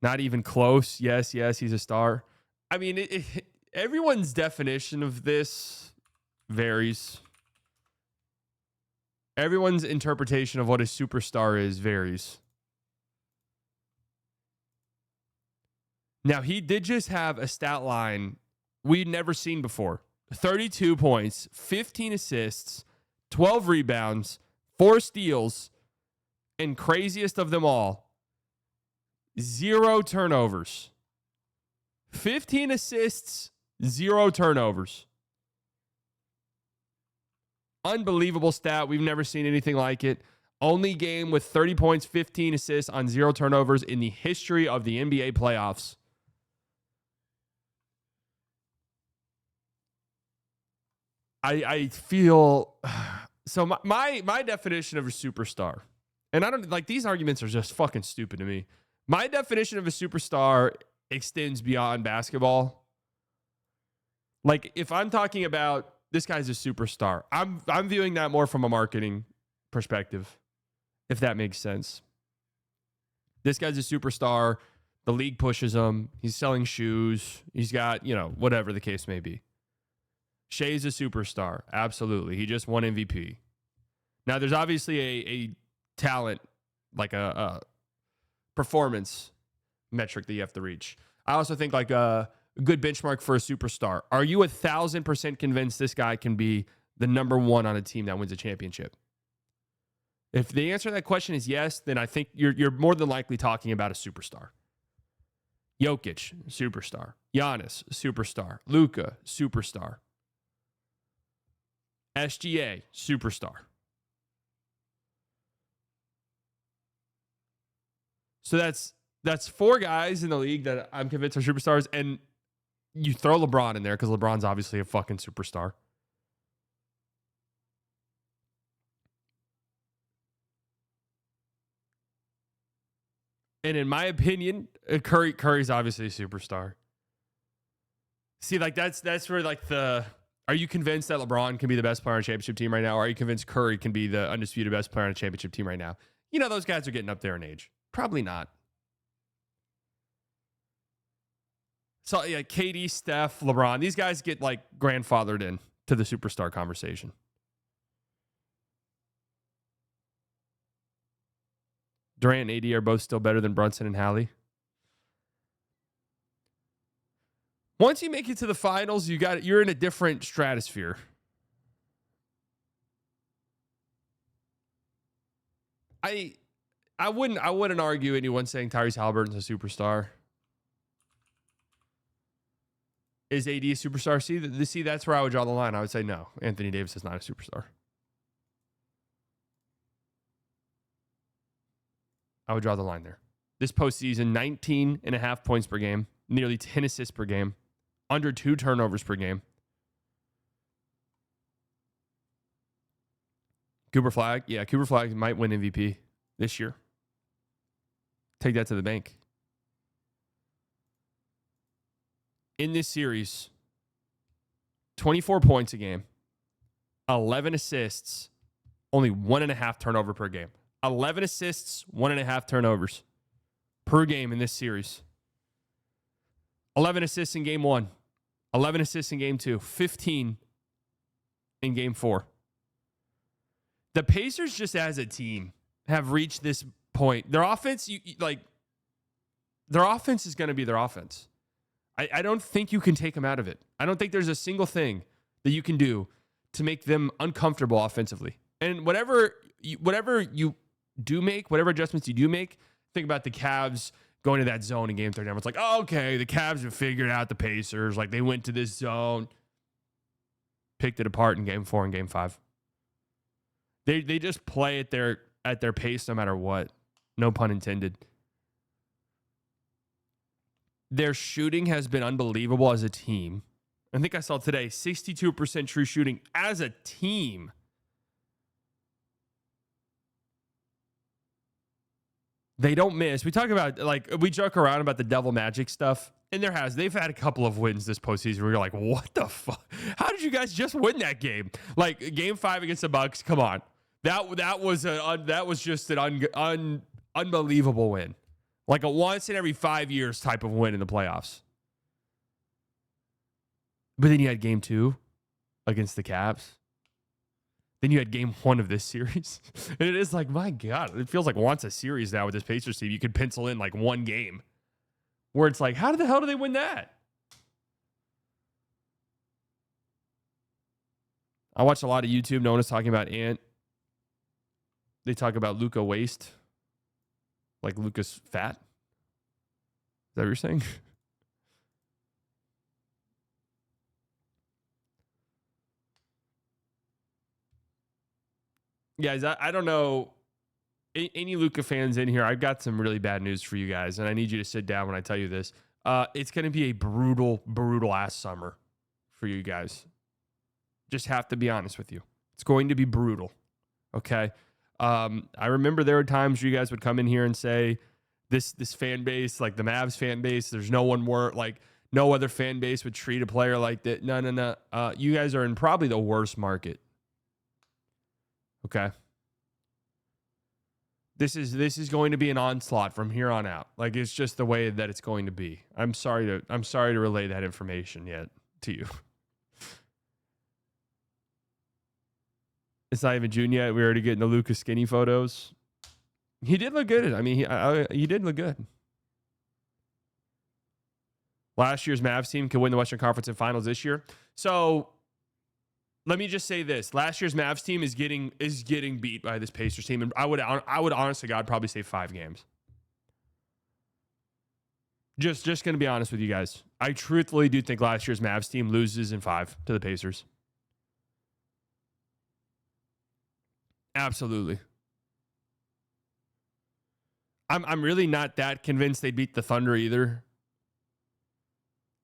Not even close. Yes, he's a star. I mean, everyone's definition of this varies. Everyone's interpretation of what a superstar is varies. Now, he did just have a stat line we'd never seen before. 32 points, 15 assists, 12 rebounds, 4 steals, and craziest of them all, 0 turnovers. 15 assists, 0 turnovers. Unbelievable stat. We've never seen anything like it. Only game with 30 points, 15 assists on 0 turnovers in the history of the NBA playoffs. I feel so my definition of a superstar, and I don't like these arguments are just fucking stupid to me. My definition of a superstar extends beyond basketball. Like if I'm talking about this guy's a superstar, I'm viewing that more from a marketing perspective, if that makes sense. This guy's a superstar. The league pushes him. He's selling shoes. He's got, whatever the case may be. Shea's a superstar. Absolutely. He just won MVP. Now, there's obviously a talent, like a performance metric that you have to reach. I also think like a good benchmark for a superstar. Are you 1,000% convinced this guy can be the number one on a team that wins a championship? If the answer to that question is yes, then I think you're more than likely talking about a superstar. Jokic, superstar. Giannis, superstar. Luka, superstar. SGA, superstar. So that's 4 guys in the league that I'm convinced are superstars, and you throw LeBron in there because LeBron's obviously a fucking superstar. And in my opinion, Curry's obviously a superstar. See, like that's where like are you convinced that LeBron can be the best player on a championship team right now? Or are you convinced Curry can be the undisputed best player on a championship team right now? Those guys are getting up there in age. Probably not. So yeah, KD, Steph, LeBron, these guys get like grandfathered in to the superstar conversation. Durant and AD are both still better than Brunson and Hallie. Once you make it to the finals, you're in a different stratosphere. I wouldn't argue anyone saying Tyrese Haliburton's a superstar. Is AD a superstar? See, that's where I would draw the line. I would say no. Anthony Davis is not a superstar. I would draw the line there. This postseason, 19.5 points per game, nearly 10 assists per game, under 2 turnovers per game. Cooper Flag. Yeah, Cooper Flag might win MVP this year. Take that to the bank. In this series, 24 points a game, 11 assists, only 1.5 turnover per game. 11 assists, 1.5 turnovers per game in this series. 11 assists in game 1. 11 assists in game 2. 15 in game 4. The Pacers just as a team have reached this point. Their offense, their offense is going to be their offense. I don't think you can take them out of it. I don't think there's a single thing that you can do to make them uncomfortable offensively. And whatever you do make, whatever adjustments you do make, think about the Cavs going to that zone in game 3. It's like, oh, okay, the Cavs have figured out the Pacers. Like they went to this zone, picked it apart in game 4 and game 5. They just play at their pace no matter what. No pun intended. Their shooting has been unbelievable as a team. I think I saw today 62% true shooting as a team. They don't miss. We talk about, we joke around about the devil magic stuff, and they've had a couple of wins this postseason where you're like, what the fuck? How did you guys just win that game? Like game 5 against the Bucks, come on. That was just an unbelievable win. Like a once in every 5 years type of win in the playoffs. But then you had game 2 against the Cavs. Then you had game 1 of this series. And it is like, my God, it feels like once a series now with this Pacers team. You could pencil in like one game where it's like, how the hell do they win that? I watch a lot of YouTube. No one is talking about Ant. They talk about Luka waist. Like Luka's fat. Is that what you're saying? Guys, I don't know. Any Luka fans in here, I've got some really bad news for you guys, and I need you to sit down when I tell you this. It's going to be a brutal, brutal ass summer for you guys. Just have to be honest with you. It's going to be brutal. Okay? I remember there were times you guys would come in here and say, this fan base, like the Mavs fan base, there's no one more, like no other fan base would treat a player like that. No. You guys are in probably the worst market. Okay. This is going to be an onslaught from here on out. Like it's just the way that it's going to be. I'm sorry to relay that information yet to you. It's not even June yet. We're already getting the Lucas skinny photos. He did look good. I mean, he did look good. Last year's Mavs team could win the Western Conference and Finals this year. So let me just say this: last year's Mavs team is getting beat by this Pacers team, and I would honestly, God, probably say 5 games. Just going to be honest with you guys. I truthfully do think last year's Mavs team loses in 5 to the Pacers. Absolutely. I'm really not that convinced they beat the Thunder either.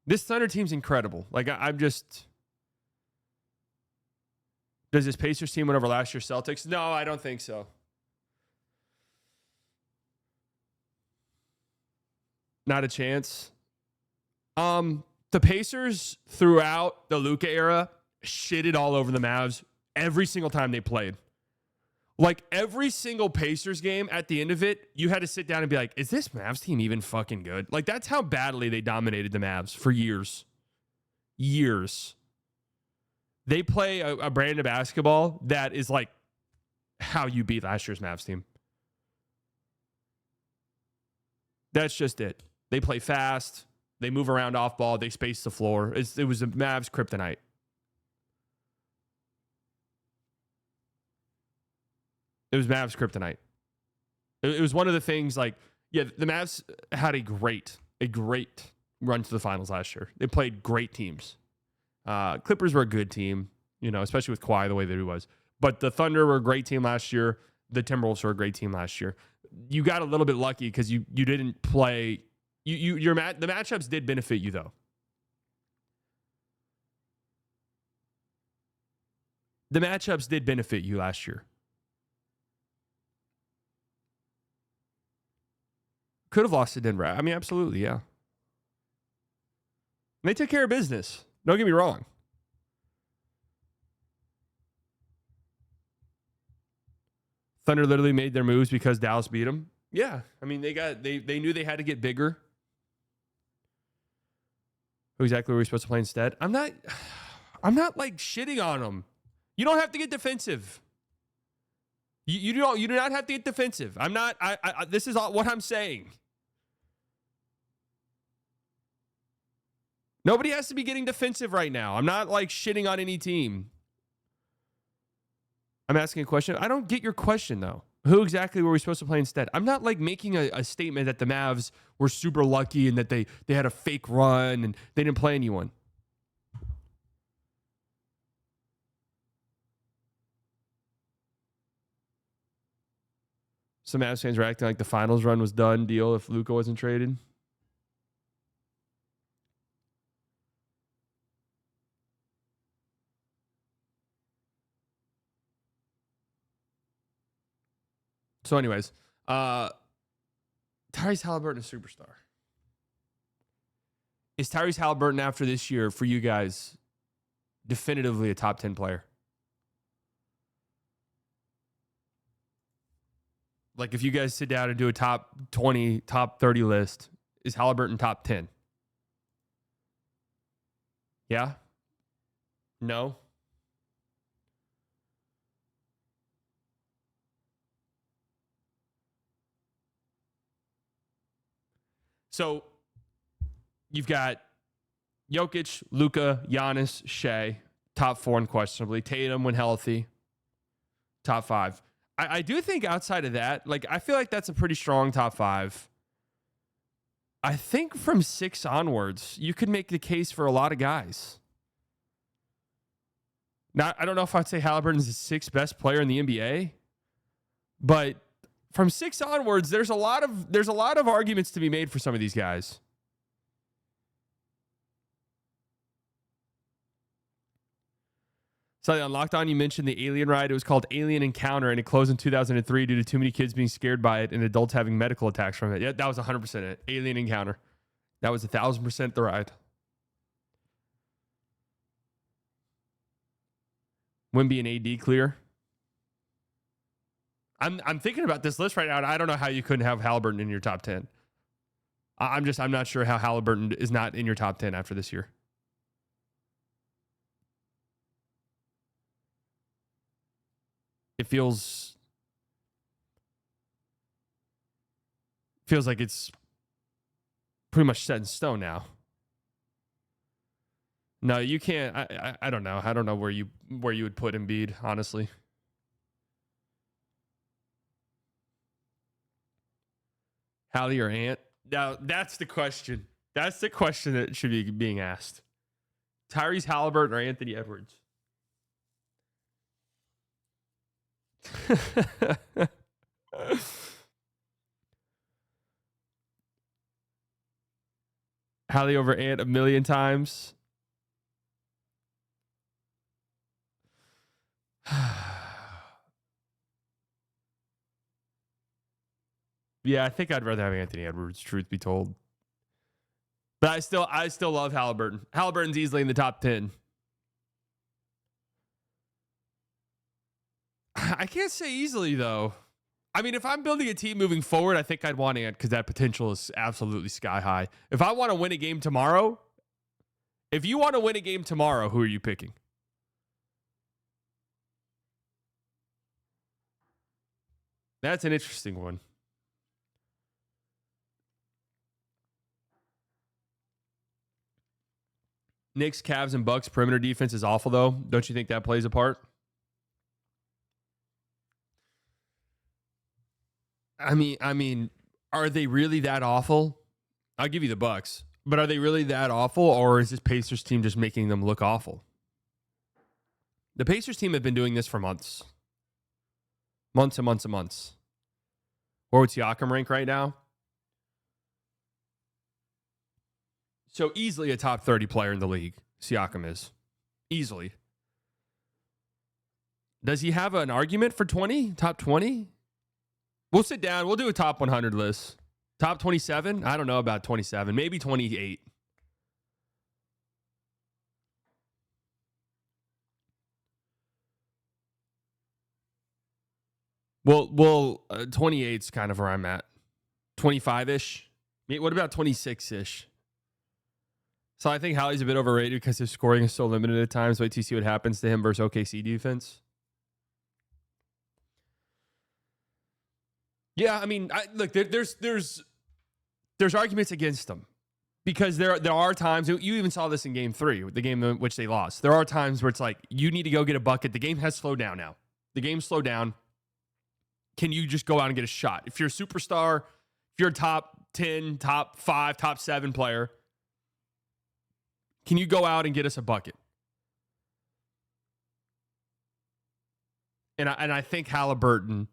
This Thunder team's incredible. Like I'm just. Does this Pacers team win over last year's Celtics? No, I don't think so. Not a chance. The Pacers throughout the Luka era shitted all over the Mavs every single time they played. Like every single Pacers game at the end of it, you had to sit down and be like, is this Mavs team even fucking good? Like that's how badly they dominated the Mavs for years. Years. They play a brand of basketball that is like how you beat last year's Mavs team. That's just it. They play fast. They move around off ball. They space the floor. It was a Mavs kryptonite. It was Mavs kryptonite. It was one of the things like, yeah, the Mavs had a great run to the finals last year. They played great teams. Clippers were a good team, you know, especially with Kawhi the way that he was. But the Thunder were a great team last year. The Timberwolves were a great team last year. You got a little bit lucky because you didn't play. The matchups did benefit you though. The matchups did benefit you last year. Could have lost to Denver. I mean, absolutely, yeah. They took care of business. Don't get me wrong. Thunder literally made their moves because Dallas beat them. Yeah, I mean, they knew they had to get bigger. Who exactly were we supposed to play instead? I'm not like shitting on them. You don't have to get defensive. You do not have to get defensive. I'm not. This is all what I'm saying. Nobody has to be getting defensive right now. I'm not like shitting on any team. I'm asking a question. I don't get your question though. Who exactly were we supposed to play instead? I'm not like making a statement that the Mavs were super lucky and that they had a fake run and they didn't play anyone. Some Mavs fans were acting like the finals run was done deal if Luka wasn't traded. So anyways, Tyrese Haliburton is a superstar. Is Tyrese Haliburton after this year for you guys definitively a top 10 player? Like if you guys sit down and do a top 20, top 30 list, is Haliburton top 10? Yeah? No? So you've got Jokic, Luka, Giannis, Shea, top 4 unquestionably. Tatum when healthy, top 5. I do think outside of that, like I feel like that's a pretty strong top 5. I think from 6 onwards, you could make the case for a lot of guys. Now, I don't know if I'd say Haliburton's the 6th best player in the NBA, but from 6 onwards, there's a lot of arguments to be made for some of these guys. So on Locked On, you mentioned the Alien ride. It was called Alien Encounter, and it closed in 2003 due to too many kids being scared by it and adults having medical attacks from it. Yeah, that was 100% it. Alien Encounter. That was 1,000% the ride. Wemby and AD clear. I'm thinking about this list right now, and I don't know how you couldn't have Haliburton in your top 10. I'm not sure how Haliburton is not in your top 10 after this year. It feels like it's pretty much set in stone now. No, you can't. I don't know. I don't know where you would put Embiid, honestly. Hallie or Ant? Now, that's the question. That's the question that should be being asked. Tyrese Haliburton or Anthony Edwards? Hallie over Ant a million times. Yeah, I think I'd rather have Anthony Edwards, truth be told. But I still love Haliburton. Haliburton's easily in the top 10. I can't say easily, though. I mean, if I'm building a team moving forward, I think I'd want Ant because that potential is absolutely sky high. If I want to win a game tomorrow, if you want to win a game tomorrow, who are you picking? That's an interesting one. Knicks, Cavs, and Bucks perimeter defense is awful, though. Don't you think that plays a part? I mean, are they really that awful? I'll give you the Bucks, but are they really that awful, or is this Pacers team just making them look awful? The Pacers team have been doing this for months. Months and months and months. Where would Siakam rank right now? So easily a top 30 player in the league, Siakam is. Easily. Does he have an argument for 20? Top 20? We'll sit down. We'll do a top 100 list. Top 27? I don't know about 27. Maybe 28. Well, 28's kind of where I'm at. 25-ish. What about 26-ish? So I think Hallie's a bit overrated because his scoring is so limited at times. Wait till you see what happens to him versus OKC defense. Yeah, I mean, look, there's arguments against them because there are times, you even saw this in Game 3, the game in which they lost. There are times where it's like, you need to go get a bucket. The game has slowed down now. The game's slowed down. Can you just go out and get a shot? If you're a superstar, if you're a top 10, top 5, top 7 player, can you go out and get us a bucket? And I think Haliburton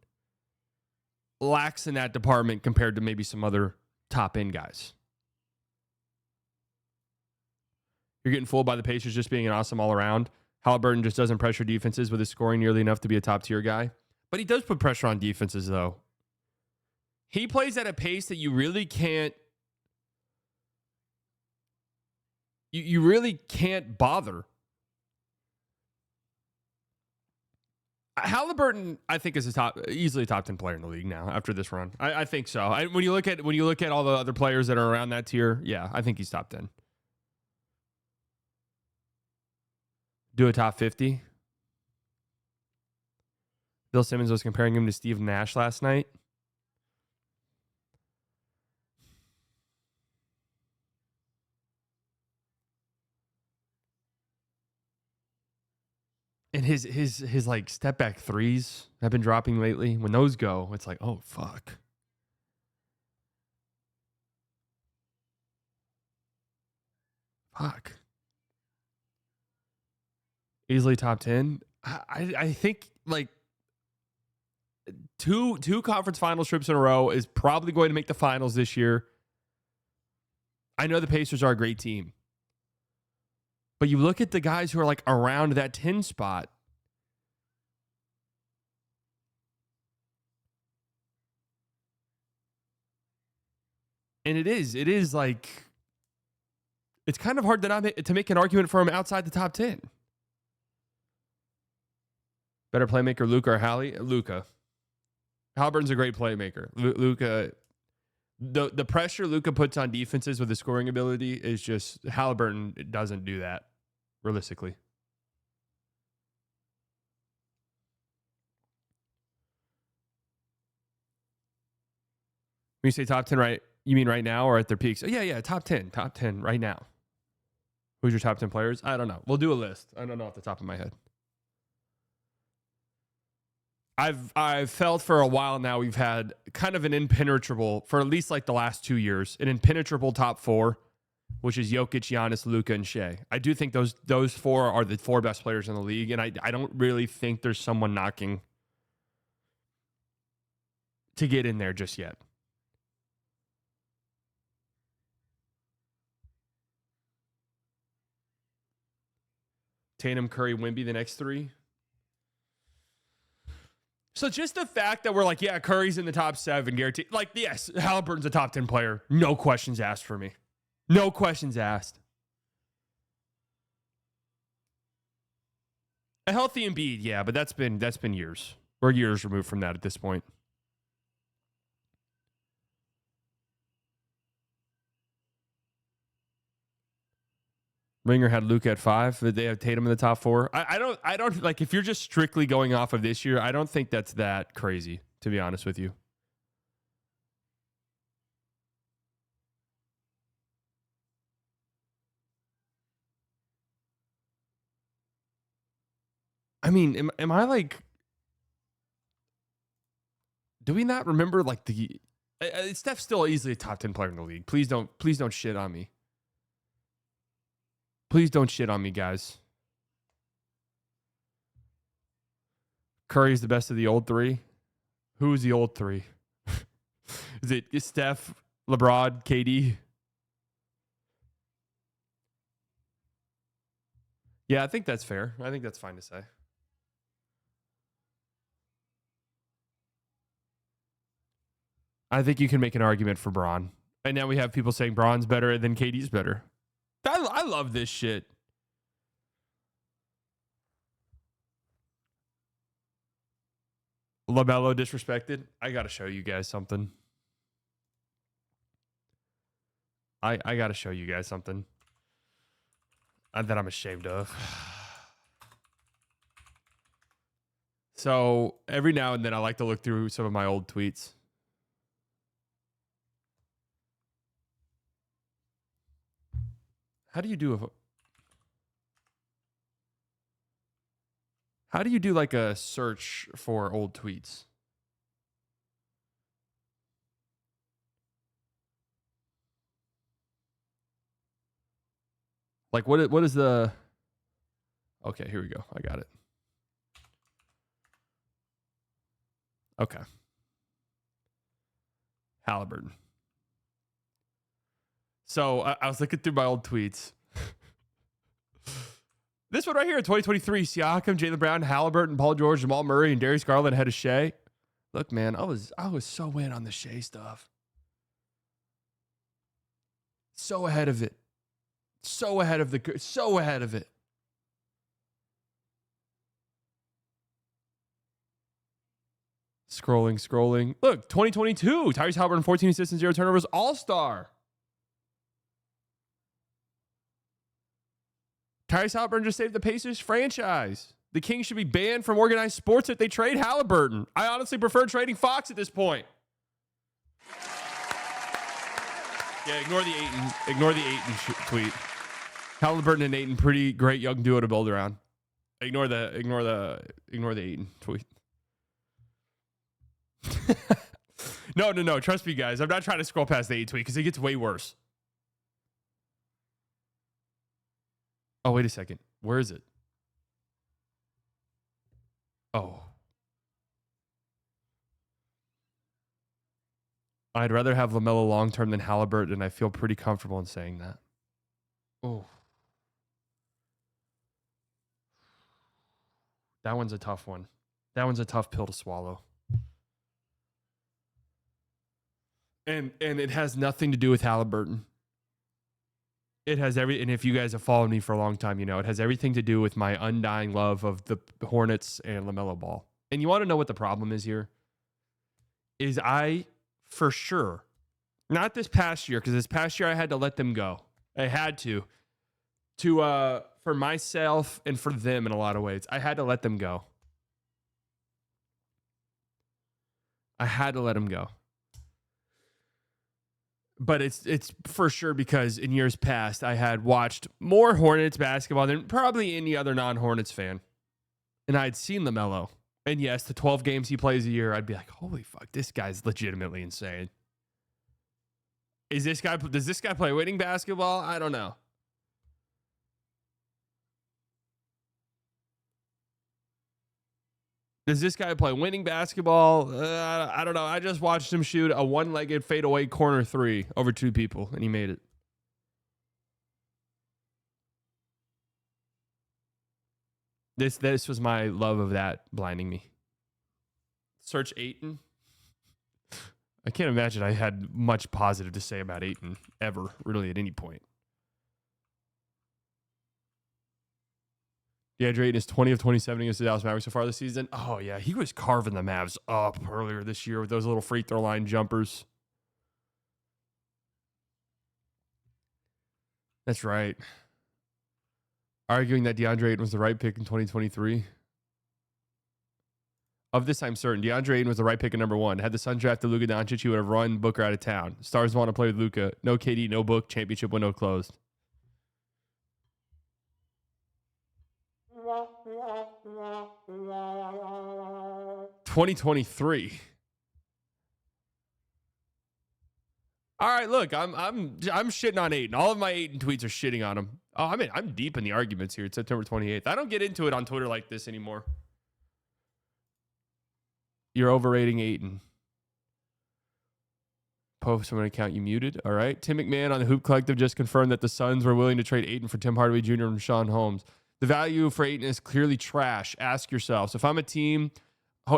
lacks in that department compared to maybe some other top end guys. You're getting fooled by the Pacers just being an awesome all around. Haliburton just doesn't pressure defenses with his scoring nearly enough to be a top tier guy. But he does put pressure on defenses, though. He plays at a pace that you really can't. You really can't bother. Haliburton, I think, is easily a top 10 player in the league now after this run. I think so. When you look at all the other players that are around that tier, yeah, I think he's top 10. Do a top 50. Bill Simmons was comparing him to Steve Nash last night. And his like step back threes have been dropping lately. When those go, it's like, oh fuck. Fuck. Easily top 10. I think like two conference finals trips in a row is probably going to make the finals this year. I know the Pacers are a great team. But you look at the guys who are like around that 10 spot. And it is like, it's kind of hard to make an argument for him outside the top 10. Better playmaker, Luka or Hallie? Luka. Haliburton's a great playmaker. Luka, the pressure Luka puts on defenses with his scoring ability is just, Haliburton doesn't do that, realistically. When you say top 10, right? You mean right now or at their peaks? Yeah, top 10 right now. Who's your top 10 players? I don't know. We'll do a list. I don't know off the top of my head. I've felt for a while now we've had kind of an impenetrable, for at least like the last 2 years, an impenetrable top 4, which is Jokic, Giannis, Luka, and Shea. I do think those 4 are the 4 best players in the league, and I don't really think there's someone knocking to get in there just yet. Tatum, Curry, Wemby, the next 3. So just the fact that we're like, yeah, Curry's in the top 7, guaranteed. Like, yes, Haliburton's a top 10 player. No questions asked for me. No questions asked. A healthy Embiid, yeah, but that's been years. We're years removed from that at this point. Ringer had Luka at 5. They have Tatum in the top 4. I don't like, if you're just strictly going off of this year, I don't think that's that crazy, to be honest with you. I mean, am I like, do we not remember like Steph's still easily a top 10 player in the league. Please don't shit on me. Please don't shit on me, guys. Curry's the best of the old 3. Who's the old 3? Is Steph, LeBron, KD? Yeah, I think that's fair. I think that's fine to say. I think you can make an argument for Bron. And now we have people saying Bron's better than KD's better. I love this shit. LaMelo disrespected. I got to show you guys something. I got to show you guys something that I'm ashamed of. So every now and then I like to look through some of my old tweets. How do you do like a search for old tweets? Like what is the... Okay, here we go. I got it. Okay. Haliburton. So I was looking through my old tweets. This one right here, 2023, Siakam, Jaylen Brown, Haliburton, Paul George, Jamal Murray, and Darius Garland ahead of Shea. Look, man, I was so in on the Shea stuff. So ahead of it. So ahead of it. Scrolling. Look, 2022. Tyrese Haliburton, 14 assists and 0 turnovers. All-star. Tyrese Haliburton just saved the Pacers franchise. The Kings should be banned from organized sports if they trade Haliburton. I honestly prefer trading Fox at this point. Yeah, ignore the Ayton. Ignore the Ayton tweet. Haliburton and Ayton, pretty great young duo to build around. Ignore the Ayton tweet. No. Trust me, guys. I'm not trying to scroll past the Ayton tweet because it gets way worse. Oh, wait a second. Where is it? Oh. I'd rather have LaMelo long-term than Haliburton, and I feel pretty comfortable in saying that. Oh. That one's a tough one. That one's a tough pill to swallow. And it has nothing to do with Haliburton. It has and if you guys have followed me for a long time, you know, it has everything to do with my undying love of the Hornets and LaMelo Ball. And you want to know what the problem is here? Is I, for sure, not this past year, because this past year I had to let them go. I had to for myself and for them in a lot of ways. I had to let them go. I had to let them go. But it's for sure because in years past, I had watched more Hornets basketball than probably any other non-Hornets fan. And I'd seen LaMelo. And yes, the 12 games he plays a year, I'd be like, holy fuck, this guy's legitimately insane. Does this guy play winning basketball? I don't know. Does this guy play winning basketball? I don't know. I just watched him shoot a one-legged fadeaway corner three over two people, and he made it. This was my love of that blinding me. Search Ayton. I can't imagine I had much positive to say about Ayton ever, really, at any point. DeAndre Ayton is 20 of 27 against the Dallas Mavericks so far this season. Oh, yeah. He was carving the Mavs up earlier this year with those little free throw line jumpers. That's right. Arguing that DeAndre Ayton was the right pick in 2023. Of this, I'm certain. DeAndre Ayton was the right pick at number 1. Had the Suns drafted Luka Doncic, he would have run Booker out of town. Stars want to play with Luka. No KD, no book. Championship window closed. $2023. All right, look, I'm shitting on Ayton. All of my Ayton tweets are shitting on him. Oh, I mean, I'm deep in the arguments here. It's September 28th. I don't get into it on Twitter like this anymore. You're overrating Ayton. Post on an account you muted. All right. Tim McMahon on the Hoop Collective just confirmed that the Suns were willing to trade Ayton for Tim Hardaway Jr. and Rashawn Holmes. The value for Ayton is clearly trash. Ask yourselves, if I'm a team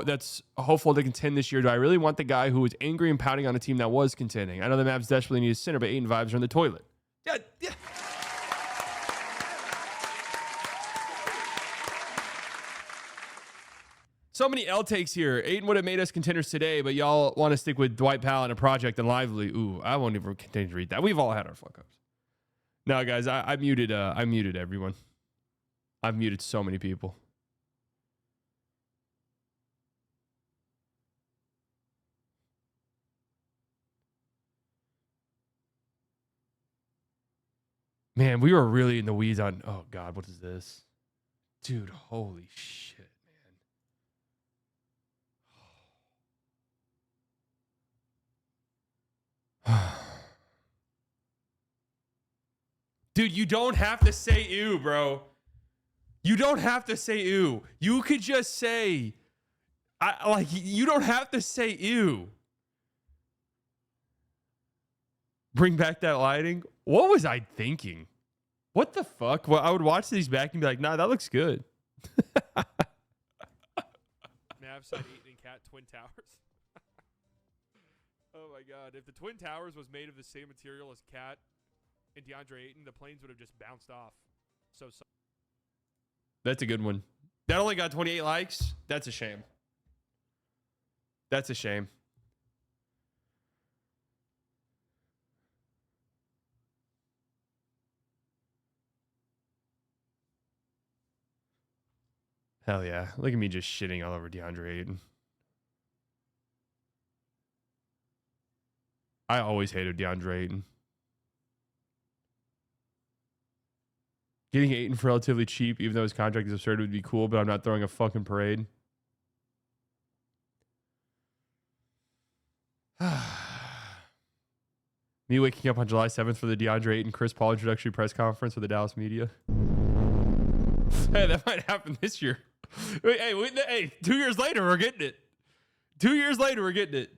that's hopeful to contend this year, do I really want the guy who was angry and pouting on a team that was contending? I know the Mavs desperately need a center, but Ayton vibes are in the toilet. Yeah. So many L takes here. Ayton would have made us contenders today, but y'all want to stick with Dwight Powell and a project and Lively. Ooh, I won't even continue to read that. We've all had our fuck ups. No, guys, I muted everyone. I've muted so many people. Man, we were really in the weeds on, oh God, what is this? Dude, holy shit, man. Dude, you don't have to say ew, bro. You don't have to say ew. You could just say, you don't have to say ew. Bring back that lighting. What was I thinking? What the fuck? Well, I would watch these back and be like, nah, that looks good. Mavs side 8 and Cat Twin Towers. Oh my God. If the Twin Towers was made of the same material as Cat and DeAndre Ayton, the planes would have just bounced off. So that's a good one. That only got 28 likes. That's a shame. That's a shame. Hell yeah. Look at me just shitting all over DeAndre Ayton. I always hated DeAndre Ayton. Getting Ayton for relatively cheap, even though his contract is absurd, would be cool, but I'm not throwing a fucking parade. Me waking up on July 7th for the DeAndre Ayton Chris Paul introductory press conference with the Dallas media. Hey, that might happen this year. Hey, 2 years later, we're getting it. 2 years later, we're getting it.